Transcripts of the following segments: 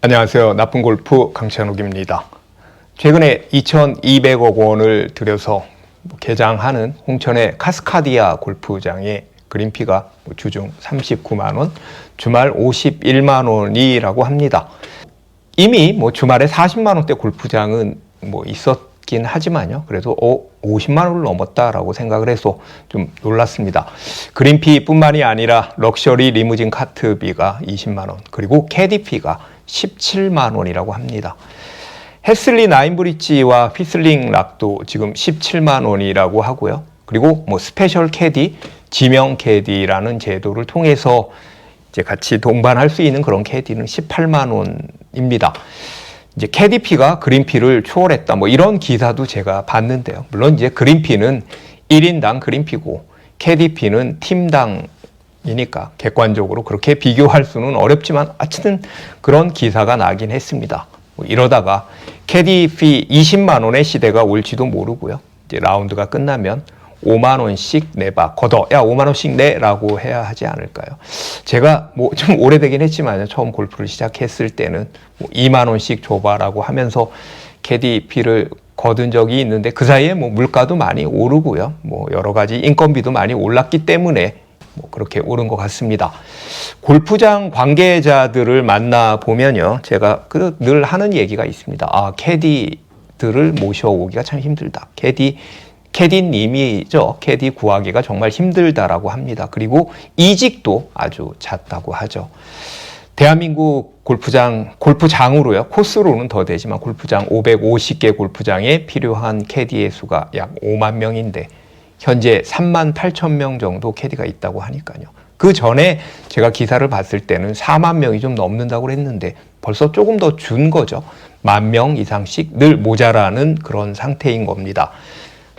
안녕하세요. 나쁜 골프 강찬욱입니다. 최근에 2,200억 원을 들여서 개장하는 홍천의 카스카디아 골프장의 그린피가 주중 39만 원, 주말 51만 원이라고 합니다. 이미 주말에 40만 원대 골프장은 있었긴 하지만요. 그래도 50만 원을 넘었다라고 생각을 해서 좀 놀랐습니다. 그린피뿐만이 아니라 럭셔리 리무진 카트비가 20만 원, 그리고 캐디피가 17만 원이라고 합니다. 헤슬리 나인브릿지와 피슬링 락도 지금 17만 원이라고 하고요. 그리고 스페셜 캐디, 지명 캐디라는 제도를 통해서 이제 같이 동반할 수 있는 그런 캐디는 18만 원입니다. 이제 캐디피가 그린피를 초월했다. 이런 기사도 제가 봤는데요. 물론 이제 그린피는 1인당 그린피고 캐디피는 팀당 이니까 객관적으로 그렇게 비교할 수는 어렵지만 어쨌든 그런 기사가 나긴 했습니다. 이러다가 캐디피 20만 원의 시대가 올지도 모르고요. 이제 라운드가 끝나면 5만 원씩 내봐, 걷어, 야 5만 원씩 내라고 해야 하지 않을까요? 제가 좀 오래되긴 했지만 처음 골프를 시작했을 때는 2만 원씩 줘봐라고 하면서 캐디피를 거둔 적이 있는데 그 사이에 물가도 많이 오르고요. 여러 가지 인건비도 많이 올랐기 때문에 그렇게 오른 것 같습니다. 골프장 관계자들을 만나보면요. 제가 늘 하는 얘기가 있습니다. 캐디들을 모셔오기가 참 힘들다. 캐디님이죠. 캐디 구하기가 정말 힘들다라고 합니다. 그리고 이직도 아주 잦다고 하죠. 대한민국 골프장으로요. 코스로는 더 되지만 골프장 550개 골프장에 필요한 캐디의 수가 약 5만 명인데 현재 3만 8천 명 정도 캐디가 있다고 하니까요. 그 전에 제가 기사를 봤을 때는 4만 명이 좀 넘는다고 했는데 벌써 조금 더 준 거죠. 1만 명 이상씩 늘 모자라는 그런 상태인 겁니다.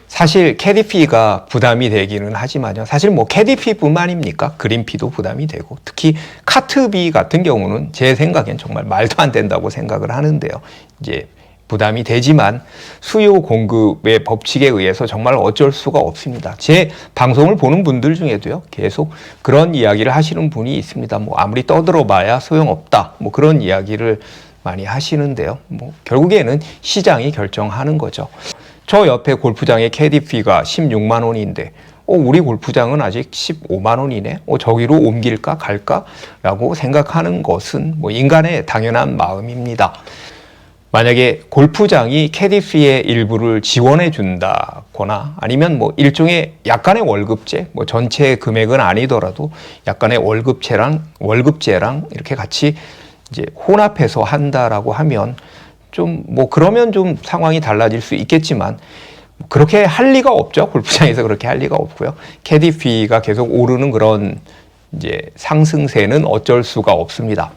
사실 캐디피가 부담이 되기는 하지만요. 사실 캐디피뿐만입니까? 그린피도 부담이 되고 특히 카트비 같은 경우는 제 생각엔 정말 말도 안 된다고 생각을 하는데요. 이제 부담이 되지만 수요 공급의 법칙에 의해서 정말 어쩔 수가 없습니다. 제 방송을 보는 분들 중에도요, 계속 그런 이야기를 하시는 분이 있습니다. 아무리 떠들어봐야 소용없다. 그런 이야기를 많이 하시는데요. 결국에는 시장이 결정하는 거죠. 저 옆에 골프장의 캐디피가 16만 원인데, 우리 골프장은 아직 15만 원이네. 저기로 옮길까 갈까? 라고 생각하는 것은 인간의 당연한 마음입니다. 만약에 골프장이 캐디피의 일부를 지원해 준다거나 아니면 일종의 약간의 월급제, 전체 금액은 아니더라도 약간의 월급제랑 이렇게 같이 이제 혼합해서 한다라고 하면 그러면 좀 상황이 달라질 수 있겠지만 그렇게 할 리가 없죠. 골프장에서 그렇게 할 리가 없고요. 캐디피가 계속 오르는 그런 이제 상승세는 어쩔 수가 없습니다.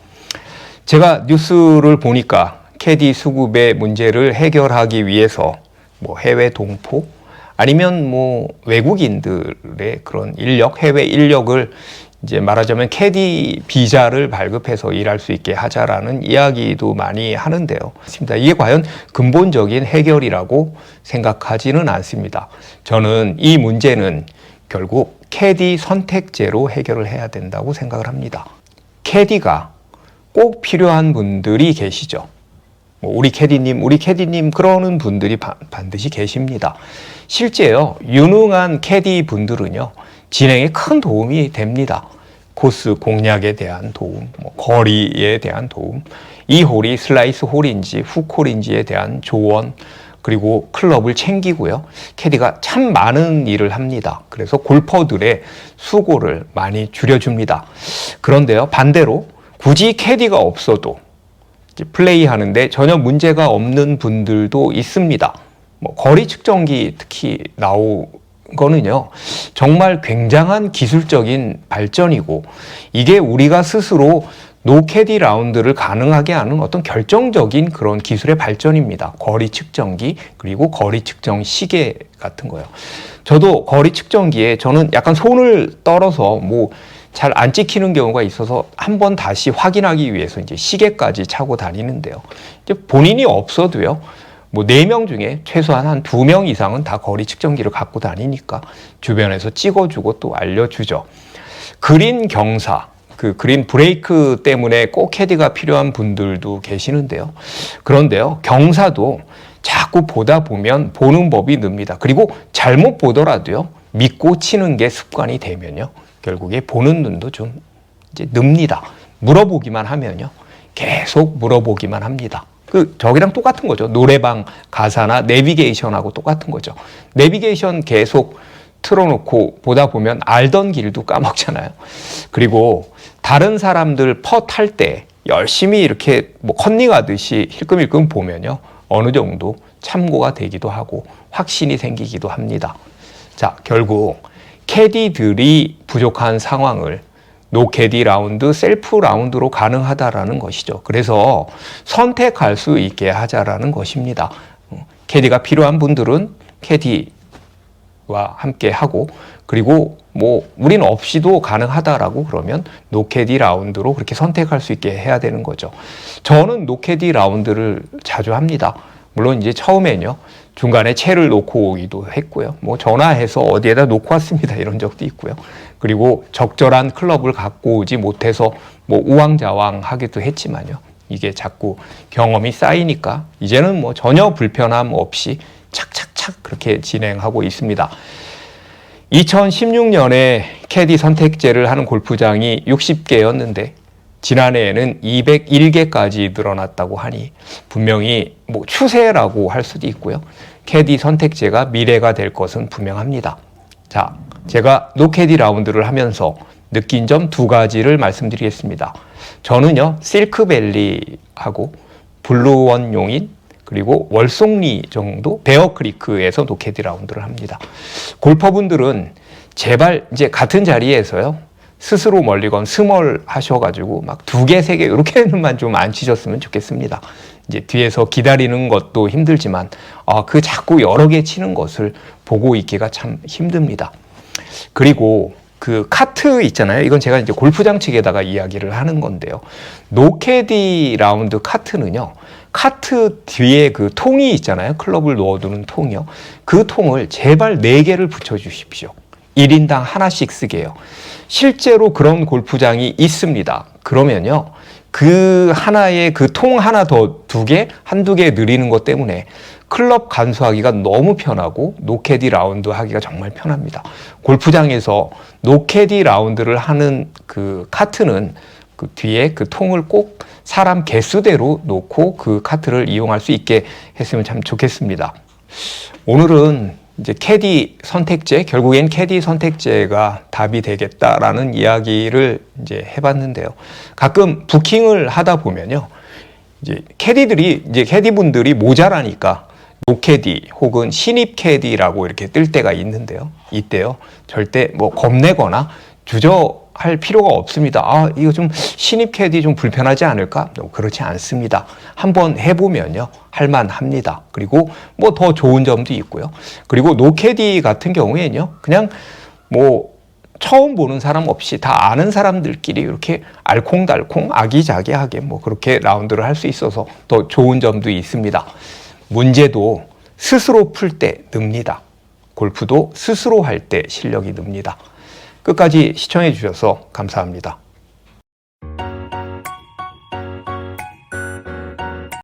제가 뉴스를 보니까 캐디 수급의 문제를 해결하기 위해서 해외 동포 아니면 외국인들의 그런 인력, 해외 인력을 이제 말하자면 캐디 비자를 발급해서 일할 수 있게 하자라는 이야기도 많이 하는데요. 이게 과연 근본적인 해결이라고 생각하지는 않습니다. 저는 이 문제는 결국 캐디 선택제로 해결을 해야 된다고 생각을 합니다. 캐디가 꼭 필요한 분들이 계시죠. 우리 캐디님 그러는 분들이 반드시 계십니다. 실제요, 유능한 캐디 분들은요, 진행에 큰 도움이 됩니다. 코스 공략에 대한 도움, 거리에 대한 도움, 이 홀이 슬라이스 홀인지 훅홀인지에 대한 조언, 그리고 클럽을 챙기고요. 캐디가 참 많은 일을 합니다. 그래서 골퍼들의 수고를 많이 줄여줍니다. 그런데요, 반대로 굳이 캐디가 없어도 플레이 하는데 전혀 문제가 없는 분들도 있습니다. 거리 측정기 특히 거는요, 정말 굉장한 기술적인 발전이고 이게 우리가 스스로 노캐디 라운드를 가능하게 하는 어떤 결정적인 그런 기술의 발전입니다. 거리 측정기 그리고 거리 측정 시계 같은 거요. 저도 거리 측정기에 저는 약간 손을 떨어서 잘 안 찍히는 경우가 있어서 한번 다시 확인하기 위해서 이제 시계까지 차고 다니는데요. 이제 본인이 없어도요, 4명 중에 최소한 한 2명 이상은 다 거리 측정기를 갖고 다니니까 주변에서 찍어주고 또 알려주죠. 그린 경사, 그 그린 브레이크 때문에 꼭 캐디가 필요한 분들도 계시는데요. 그런데요, 경사도 자꾸 보다 보면 보는 법이 늡니다. 그리고 잘못 보더라도요, 믿고 치는 게 습관이 되면요, 결국에 보는 눈도 좀 이제 늡니다. 물어보기만 하면요, 계속 물어보기만 합니다. 저기랑 똑같은 거죠. 노래방 가사나 내비게이션하고 똑같은 거죠. 내비게이션 계속 틀어놓고 보다 보면 알던 길도 까먹잖아요. 그리고 다른 사람들 탈 때 열심히 이렇게 뭐 컨닝하듯이 힐끔힐끔 보면요, 어느 정도 참고가 되기도 하고 확신이 생기기도 합니다. 자, 결국 캐디들이 부족한 상황을 노캐디 라운드, 셀프 라운드로 가능하다라는 것이죠. 그래서 선택할 수 있게 하자라는 것입니다. 캐디가 필요한 분들은 캐디와 함께 하고, 그리고 뭐 우린 없이도 가능하다라고 그러면 노캐디 라운드로 그렇게 선택할 수 있게 해야 되는 거죠. 저는 노캐디 라운드를 자주 합니다. 물론 이제 처음에는요, 중간에 채를 놓고 오기도 했고요. 뭐 전화해서 어디에다 놓고 왔습니다, 이런 적도 있고요. 그리고 적절한 클럽을 갖고 오지 못해서 뭐 우왕좌왕 하기도 했지만요, 이게 자꾸 경험이 쌓이니까 이제는 뭐 전혀 불편함 없이 착착착 그렇게 진행하고 있습니다. 2016년에 캐디 선택제를 하는 골프장이 60개였는데 지난해에는 201개까지 늘어났다고 하니 분명히 뭐 추세라고 할 수도 있고요, 캐디 선택제가 미래가 될 것은 분명합니다. 자, 제가 노캐디 라운드를 하면서 느낀 점 두 가지를 말씀드리겠습니다. 저는요, 실크밸리하고 블루원 용인 그리고 월송리 정도 베어크리크에서 노캐디 라운드를 합니다. 골퍼분들은 제발 이제 같은 자리에서요, 스스로 멀리건 스몰 하셔가지고 막 2개, 3개 이렇게는만 좀 안 치셨으면 좋겠습니다. 이제 뒤에서 기다리는 것도 힘들지만 그 자꾸 여러 개 치는 것을 보고 있기가 참 힘듭니다. 그리고 그 카트 있잖아요. 이건 제가 이제 골프장 측에다가 이야기를 하는 건데요. 노캐디 라운드 카트는요, 카트 뒤에 그 통이 있잖아요. 클럽을 넣어두는 통이요. 그 통을 제발 4개를 붙여주십시오. 1인당 하나씩 쓰게요. 실제로 그런 골프장이 있습니다. 그러면요, 그 하나에 그 통 하나 더 2개, 한두 개 늘리는 것 때문에 클럽 간수하기가 너무 편하고 노캐디 라운드 하기가 정말 편합니다. 골프장에서 노캐디 라운드를 하는 그 카트는 그 뒤에 그 통을 꼭 사람 개수대로 놓고 그 카트를 이용할 수 있게 했으면 참 좋겠습니다. 오늘은 이제 캐디 선택제, 결국엔 캐디 선택제가 답이 되겠다라는 이야기를 이제 해봤는데요. 가끔 부킹을 하다 보면요, 이제 캐디분들이 모자라니까 노캐디 혹은 신입 캐디라고 이렇게 뜰 때가 있는데요. 이때요, 절대 뭐 겁내거나 주저할 필요가 없습니다. 이거 좀 신입 캐디 좀 불편하지 않을까? 그렇지 않습니다. 한번 해보면요, 할만합니다. 그리고 뭐 더 좋은 점도 있고요. 그리고 노캐디 같은 경우에는요, 그냥 뭐 처음 보는 사람 없이 다 아는 사람들끼리 이렇게 알콩달콩 아기자기하게 뭐 그렇게 라운드를 할 수 있어서 더 좋은 점도 있습니다. 문제도 스스로 풀 때 늡니다. 골프도 스스로 할 때 실력이 늡니다. 끝까지 시청해 주셔서 감사합니다.